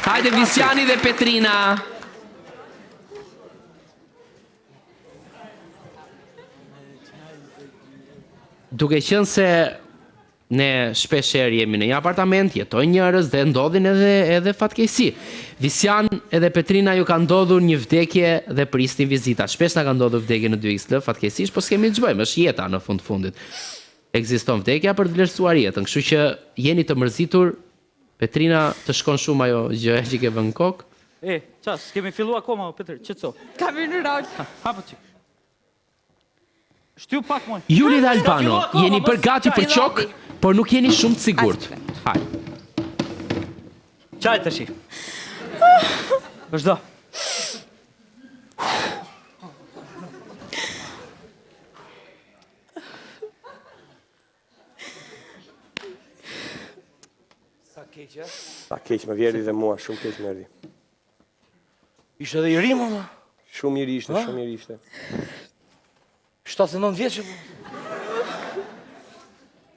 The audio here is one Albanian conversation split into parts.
Hajde Visiani dhe Petrina. Duke qenë se ne shpesher jemi në një apartament, jetojnë njerëz dhe ndodhin edhe fatkeqësi. Visian edhe Petrina ju ka ndodhur një vdekje dhe prisni vizita. Shpesh na ka ndodhur vdekje në 2XL, fatkeqësisht, po s'kemi ç'bëjmë, është jeta në fundit. Ekziston vdekja për të vlerësuar jetën, kështu që jeni të mërzitur. Petrina, të shkon shumë ajo gjë që ke vënë kokë. Ças, kemi filluar akoma, Petër, qetëso. Ka vënë në rol. Hapo çik. Shtyp pak më. Juli dhe Albano, jeni përgati për qok, por nuk jeni shumë të sigurt. Hajde. Çaj tash. Vazhdo. Sa keq më vjerdi dhe mua, shumë keq më erdi. Ishte edhe i ri, mama? Shumë i ri ishte, shumë i ri ishte. 79 vjeqë,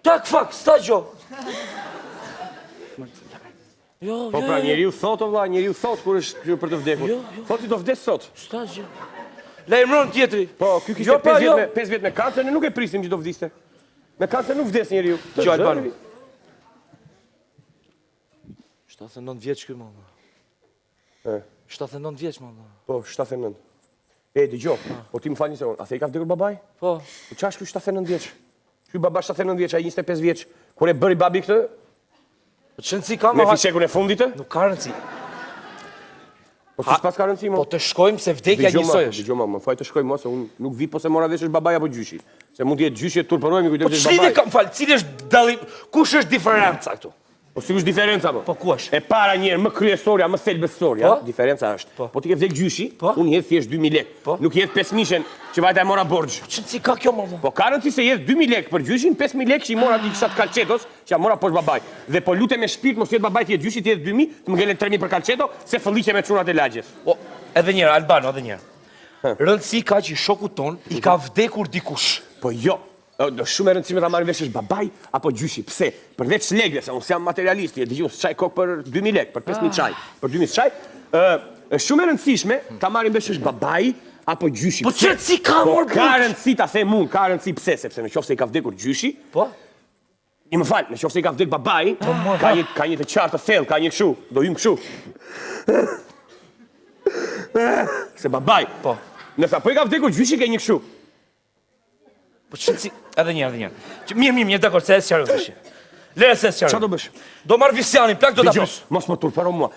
tak fak, sta gjo. Po pra, njeriu thot, o vla, njeriu thot kur është për të vdekur. Thot i do vdes sot. Sta gjo. La imron tjetri. Po, ky kishte 5 vjet me kancer, ne nuk e prisim që do vdiste. Me kancer nuk vdes njeriu. Gjo Albano. 79 vjeç ky, mama. 79 vjeç, mama. Po, 79. Dëgjoj, po ti më fal një sekond, a the i ka vdekur babai? Po. Po ç'është ky 79 vjeç? Ky baba 79 vjeç, ai 25 vjeç. Kur e bëri babi këtë? Po ç'rëndsi ka, Me mama? fishekun e fundit? Nuk ka rëndsi. Po s'pas ka rëndsi, mo. Po të shkojmë se vdekja njësoj është. Dëgjoj, më fal të shkojmë, mos se unë nuk vi po se mora vesh është babai apo gjyshi. Se mund të jetë gjyshi e turpërojmë kujtoj Po se është ç'lidhje babai. kam fal, cili është dallim? Kush është diferenca këtu? Po si është diferenca po? Po ku është? E para njerë, më kryesorja, më thelbësorja, diferenca është. Po ti ke vdek gjyshi, unë jedh thjesht 2000 lekë. Nuk jedh 5000 që vajta e mora borxh. Ç'rëndsi ka kjo, më? Po ka rëndësi se jedh 2000 lekë për gjyshin, 5000 lekë që i mora di kisha të kalçetos, që ja mora poshtë babaj. Dhe po lutem me shpirt mos jetë babaj të jetë gjyshi, të jetë 2000, të më ngelen 3000 për kalçeto, se fëlliqe me çunat e lagjes. Po, edhe njëherë, Albano, edhe njëherë. Rëndësi ka që shoku ton i ka vdekur dikush. Po jo. Shumë e rëndësishme ta marrim vesh është babaj apo gjyshi. Pse? Përveç legëve, se unë jam materialist, e dëgjoj çaj kokë për 2000 lekë, për 5000 çaj, për 2000 çaj. Është shumë e rëndësishme ta marrim vesh është babaj apo gjyshi. Po ç'rëndësi ka mor? Ka rëndësi ta them unë, ka rëndësi pse? Sepse nëse i ka vdekur gjyshi, po. I më fal, nëse i ka vdekur babai, ka një të qartë të thellë, ka një kështu, do hym kështu. Se babaj. Po. Nëse apo i ka vdekur gjyshi ke një kështu. Po ç'rëndësi? Edhe njëherë. Mirë, dakor, se s'jarë tash. Lere se s'jarë. Çfarë do bësh? Do marr Visianin, plak do ta pyes. Mos më turpëro mua.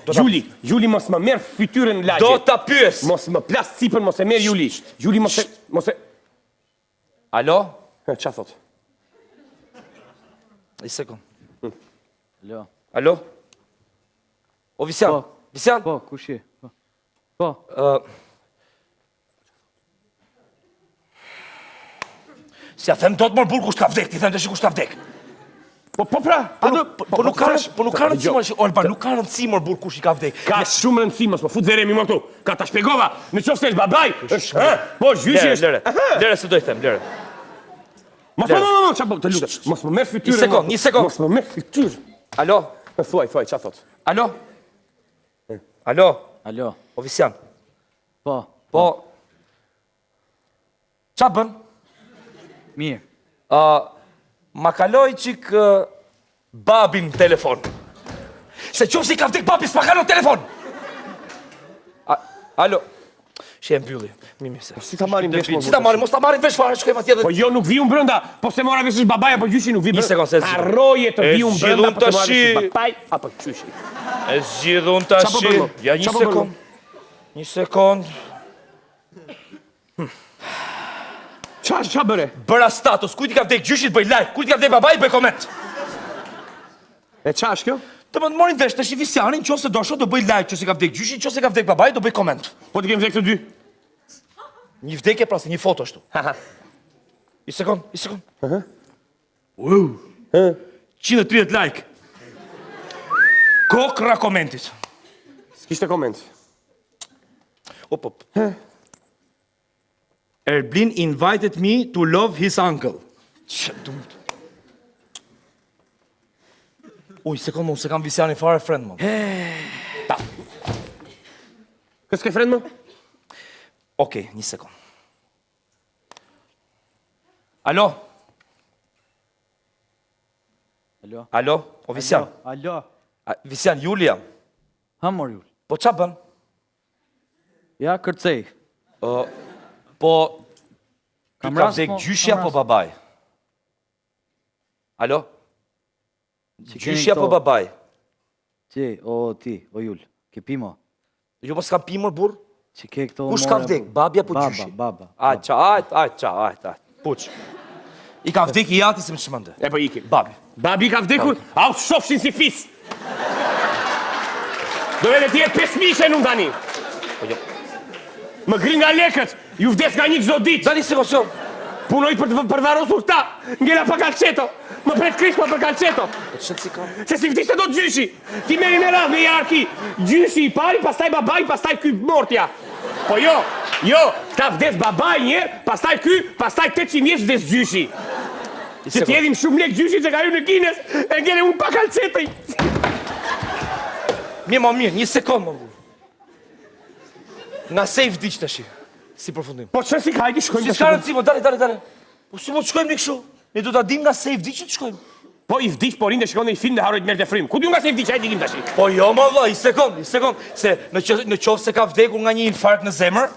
Juli mos më merr fytyrën lagje. Do ta pyes. Mos më plas cipën, mos e merr Juli. Juli mos e Alo? Ç'a thot? Një sekond. Alo. Alo? O Visian. Visian? Po, kush je? Po. Si a them dot mor burr kush ka vdek, ti them tash kush ka vdek. Po pra, po nuk ka rëndësi mor, Olba, nuk ka rëndësi mor burr kush i ka vdek. Ka shumë rëndësi, mos po fut veremi më këtu. Ka ta shpjegova, nëse është babai, është, po gjyshi është. Lere se do i them, lere. Mos çfarë të lutem. Mos më merr fytyrën. Një sekond. Mos më merr fytyrën. Alo? Thuaj, ç'a thot? Alo? Alo? Alo. O Visian. Po. Ç'a bën? Mirë. Ma kaloj qik babin telefon. Se qofë si ka vdik babi, s'ma kaloj telefon. Alo. She e mbylli. Mimi se. Si ta marrim vesh? Si ta marrim? Mos ta marrim vesh fare, shkojmë atje dhe... Po jo, nuk vi unë brënda. Po se mora vesh është babaj apo gjyshi, nuk vi brënda. Një sekund, se zgjidhun. Harroje të vi unë brënda, po se mora vesh është babaj apo gjyshi. E zgjidhun tashi. Ja, një sekund. Një sekund. Qa bëre? Bëra status, kujt i ka vdek gjyshit bëj like, kujt i ka vdek babaj bëj koment. E qa është kjo? Të më të morin vesh të shi Visianin, që ose do shot do bëj like, që se ka vdek gjyshit, që ose ka vdek babaj do bëj koment. Po të kemë vdek të dy? Një vdekje pra se një foto ashtu. I sekund. 130 like. Kokra komentit. S'kishte koment. Op. Erblin invited me to love his uncle. Që dumt. Uj, sekund, unë se kam Visianin fare friend, më. Kësë ke frenë më? Okej, një sekund. Alo? Alo. Alo? O Visjan? Alo. Visjan, Julia? Ha, mor Jul. Po qa bën? Ja, kërcej. Po... Ka vdek gjyshja po babaj? Alo? Gjyshja po babaj? Ti, o Jul. Ke pimo? Jo mos kam pimur burr? Që ke këto... Kush ka vdek? Babja po gjyshi? Baba. Ajt. Puç. I ka vdek i jati se më shmënde. E po iki. Babi. Babi ka vdekur, au shofshin si fis. Dove dhe tjetë 5 mishe nuk tani. Po jo. Më grin nga lekët, ju vdes nga një çdo ditë. Dani se koso. Punoj për të përvarosur ta. Ngela pa kalçeto. Më pret krishma për kalçeto. Po çet si ka? Se si vdiste do gjyshi. Ti meri me radhë me jarki. Gjyshi i pari, pastaj babai, pastaj ky mortja. Po jo, këta vdes babai njerë, pastaj ky, pastaj 800 vjeç vdes gjyshi. Që t'jedhim shumë lek gjyshi që ka ju në Kines, e ngele unë pa kalçetëj. Mirë, një sekond më burr. Na sej vdiq tash. Si përfundim. Po çfarë si ka hajde shkojmë. Si s'ka rëndësi, mo, dale. Po si mo të shkojmë ne kështu? Ne do ta dim nga se i vdiq që të shkojmë. Po i vdiq, po rinde shkon në një film dhe harrojt merr të frym. Ku di nga se i vdiq, hajde dikim tash. Po jo më vëlla, i sekond. Se në qoftë se ka vdekur nga një infarkt në zemër,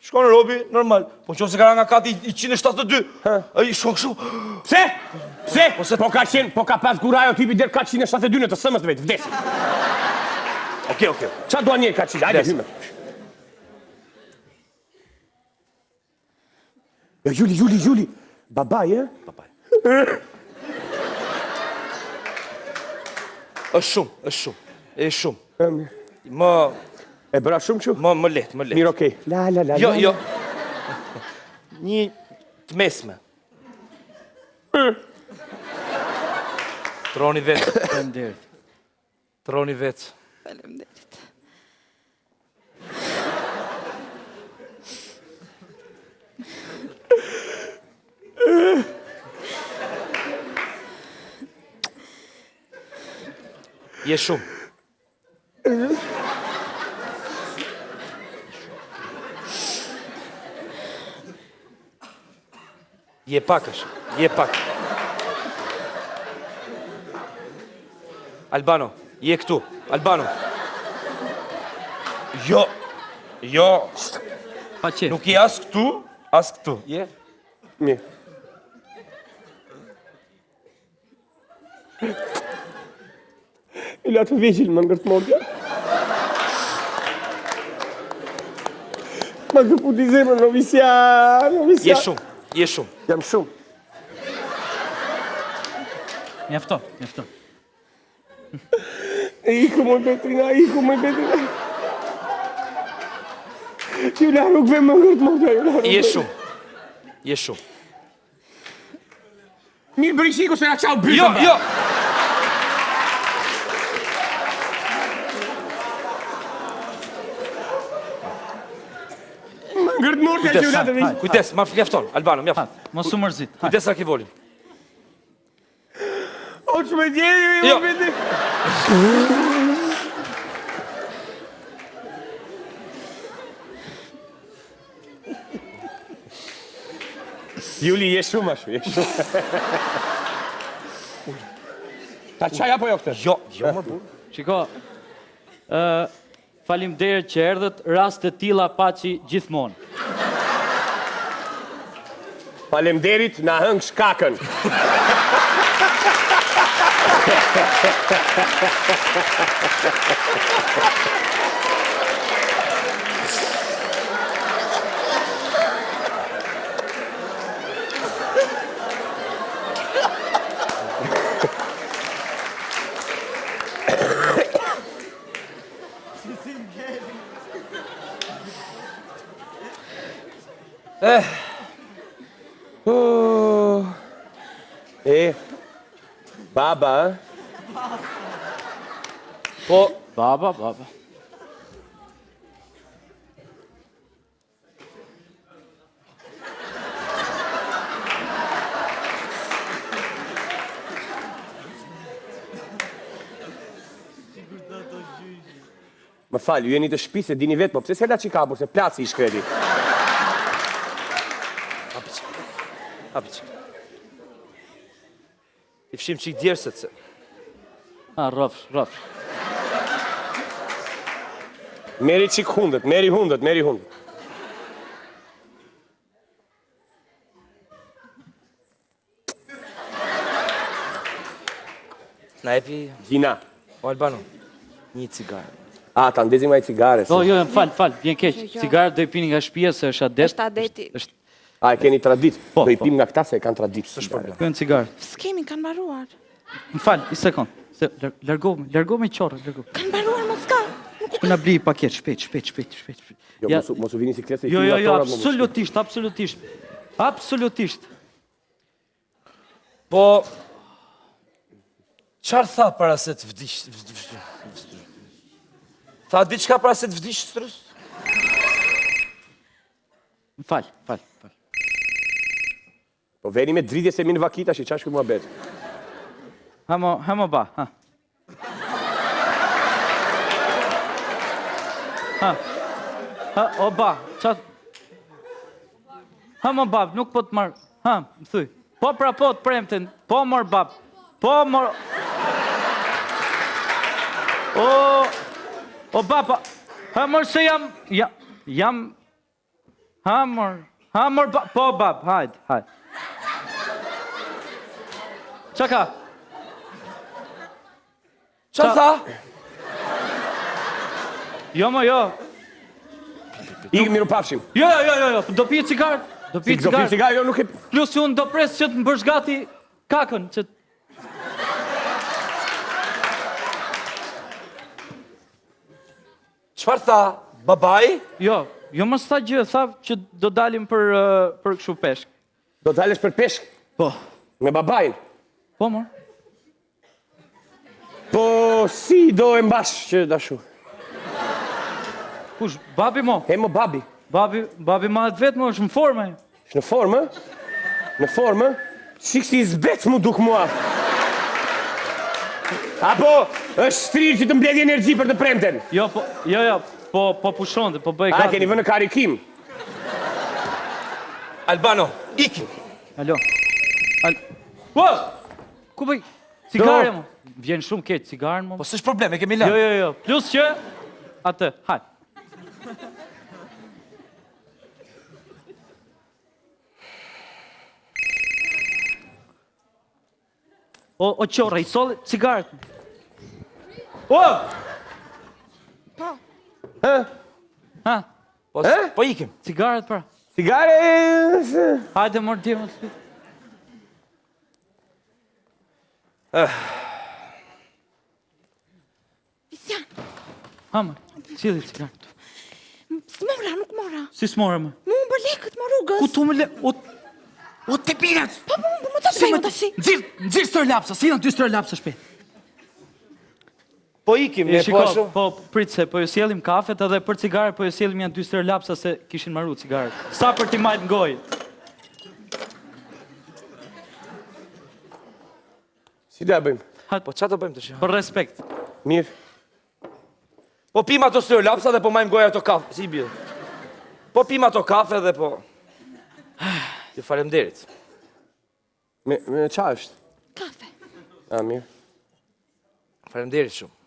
shkon robi normal. Po në qoftë se ka nga kati 172, ai shkon kështu. Pse? Po ka pas gurajo tipi der 472 në të sëmës vetë, vdes. Okej. Çfarë do një kaçi? Hajde hymë. Juli. Babaj, e? Babaj. Është shumë. Më... E bëra shumë që? Më letë. Mirë, okej. La. Jo. Një të mesme. Troni vetë. Faleminderit. Troni vetë. Faleminderit. Je shumë. Je pak. Albano, je këtu. Albano. Jo. Pa qef. Nuk je as këtu, as këtu. Je? Mirë. I la të veqil më ngërt mordja. Ma këpu t'i zemër në visjan. Je shumë. Jam shumë. Mjafton. Iku më Petrina. Ju la rukve më ngërt mordja. Je shumë. Mirë bërishiku se na qau bytën. Jo. Më ngërt mordja që ju la të veqil. Kujdes, ma mjafton. Albano, mjafton. Mos u mërzit. Kujdes sa ki volin. O që me djeri, Jo. Juli, je shumë ashtu, Ta qaj apo jo këtë? Jo më burr. Shiko, faleminderit që erdhët, rast të tilla paçi gjithmonë. Faleminderit na hëng shkakën. Baba, Po, Baba. Më falë, ju jeni të shtëpi se dini vetë, po pse s'ela qikabur, se placi i shkreti. Hapi qik. I fshim qik djerset se. Rëf. Meri qik hundët, meri hundët. Na epi... Gjina. O Albano, një cigare. A, ta ndezim aj cigare. Po, jo, fal, vjen keq. Cigaret do i pini nga shtëpia se është adet. Është adeti. A, e keni tradit. Po, Do i pim nga këta se e kanë tradit. Kjo në cigaret. S'kemi, kanë mbaruar. Më fal, i sekond. Largohemi qorë, largohemi. Kanë mbaruar, mos ka. Ku na bli paket, shpejt. Jo, Ja. mos u vini si klesë. Jo, absolutisht. Po... Qarë tha para se të vdish? Tha diçka para se të vdish strës? Më fal. Po veni me dridhje se minë vakita shi qash ku mua betë. Hamo ba, ha. O ba, qatë... Hamo bab, nuk po të marrë... Ha, më thuj. Po pra po të premten, po mor bab. Po mor... O baba, hamor se jam... Hamor, po bab, hajde. Qa ka? Qa tha? Jo, I miru pafshim. Jo, do pije cigarë. Do pije cigarë, jo nuk e... Plus unë do presë që të më bërshgati kakën, që... Qfar tha? Babaj? Jo mos tha gjë, tha që do dalim për kështu peshk. Do t'alesh për peshk? Po. Me babajn? Po, mor. Po, si do e mbash që dashu? Kush, babi mo? E mo babi. Babi ma atë vetë mo, është në formë. Është në formë? Në formë? Qik si zbec mu duk mua. Apo, është strirë që të mbledhi energji për të premten? Jo, po pushonte, po bëj A, gati. keni vë në karikim? Albano, iki. Alo. Po! Ku bëj? Cigare mo. Vjen shumë keq cigaren mo. Po s'është problem, e kemi lënë. Jo. Plus që atë, hajt. O qorra, i solli cigaret. O! Po. Ha? Po ikim. Cigaret pra. Cigare... Hajde mor djemë të spit. Visjan, Hama, cili cigaret. s'mora, nuk mora. Si s'more më? Mu më bër lekët më rrugës. Ku tu me le... O të pirat! Po, më të bëjmë të shi. Nxirë stër lapsa, si janë 2 stër lapsa shpejt. Po ikim, ne po Shiko, ashtu. po prit se po ju sjellim kafet edhe për cigare po ju sjellim janë 2 stër lapsa se kishin marru cigaret. Sa për t'i majt ngoj. Si do e bëjmë? Po qa do bëjmë të shi? Për respekt. Mirë. Po pim ato stër lapsa dhe po majmë goja ato kafe. Si bjë? Po pim ato kafe dhe po... Ju falemderit. Me qa është? Kafe. A, mirë. Falemderit shumë.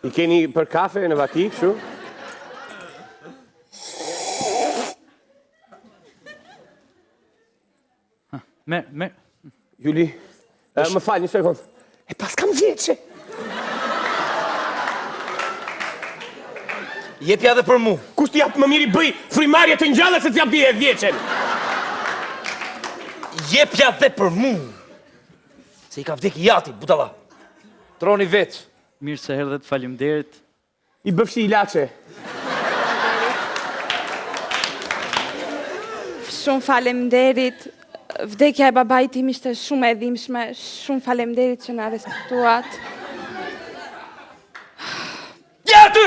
I keni për kafe në vaki, kështu? Merë. Juli, më falë një sekund. E pas kam vjeqe. Jepja dhe për mu. Kush t'i japë më miri bëj frimarje të njallë se t'jap t'i e vjeqen? Jepja dhe për mu. Se i ka vdek i jati, budala. Troni vetë. Mirë se herë dhe të falimderit. I bëfshi i lache. Shumë falemderit. Vdekja e babait tim ishte shumë e dhimbshme. Shumë falemderit që na respektuat. Ja ty!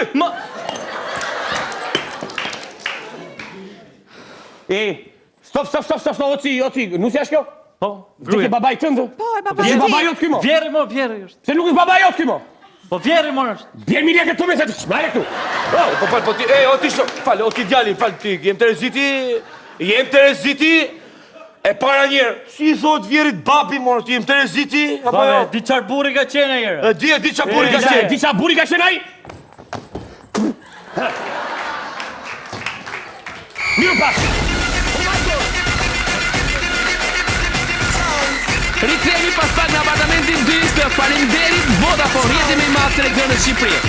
E, stop, o ti, nusja është kjo? Po, Vdek e gruja. babaj tëndë? Po, e Se babai babaj ti. jot ky mo? Vjeri mo, vjeri është. Se nuk është babaj jot ky mo? Po vjeri mo është. Bjerë mi lekë të me se të shmare këtu. Po fal, po ti, o ti fal, o ti djali, fal ti, jem Tereziti e para njerë. Si i thot vjerit babi, mor, ti jem Tereziti, apo jo? Babe, di qarë buri ka qenë e jere. Di qa buri ka E, qenë. Di qa buri ka qenë ai? Mirë pas. Rikthehemi pas pak në apartamentin 2, faleminderit Vodafone, rrjeti më i madh të telefonit në Shqipëri.